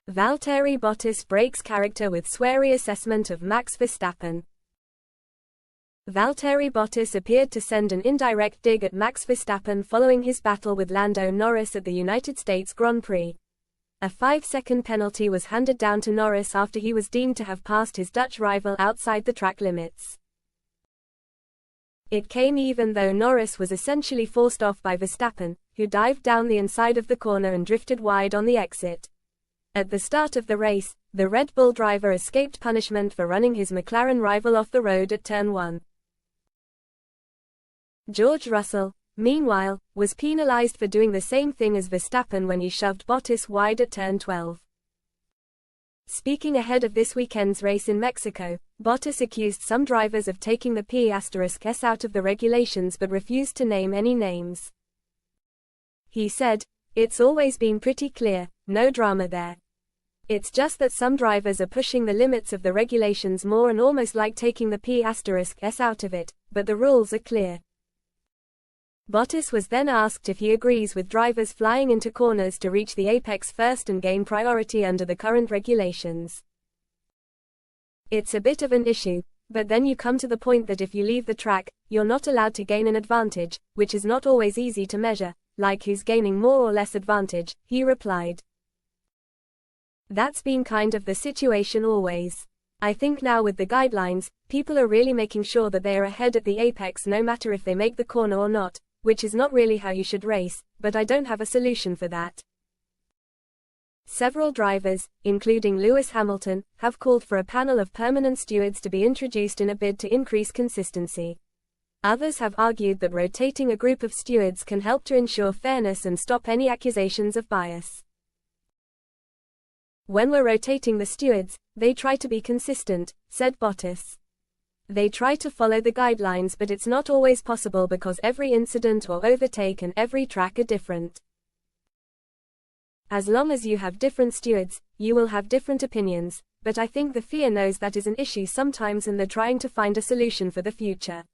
Valtteri Bottas breaks character with sweary assessment of Max Verstappen. Valtteri Bottas appeared to send an indirect dig at Max Verstappen following his battle with Lando Norris at the United States Grand Prix. A 5-second penalty was handed down to Norris after he was deemed to have passed his Dutch rival outside the track limits. It came even though Norris was essentially forced off by Verstappen, who dived down the inside of the corner and drifted wide on the exit. At the start of the race, the Red Bull driver escaped punishment for running his McLaren rival off the road at turn 1. George Russell, meanwhile, was penalized for doing the same thing as Verstappen when he shoved Bottas wide at turn 12. Speaking ahead of this weekend's race in Mexico, Bottas accused some drivers of taking the P*S out of the regulations but refused to name any names. He said, "It's always been pretty clear, no drama there. It's just that some drivers are pushing the limits of the regulations more and almost like taking the P*S out of it, but the rules are clear." Bottas was then asked if he agrees with drivers flying into corners to reach the apex first and gain priority under the current regulations. "It's a bit of an issue, but then you come to the point that if you leave the track, you're not allowed to gain an advantage, which is not always easy to measure, like who's gaining more or less advantage," he replied. "That's been kind of the situation always. I think now with the guidelines, people are really making sure that they are ahead at the apex no matter if they make the corner or not, which is not really how you should race, but I don't have a solution for that." Several drivers, including Lewis Hamilton, have called for a panel of permanent stewards to be introduced in a bid to increase consistency. Others have argued that rotating a group of stewards can help to ensure fairness and stop any accusations of bias. "When we're rotating the stewards, they try to be consistent," said Bottas. "They try to follow the guidelines but it's not always possible because every incident or overtake and every track are different. As long as you have different stewards, you will have different opinions, but I think the FIA knows that is an issue sometimes and they're trying to find a solution for the future."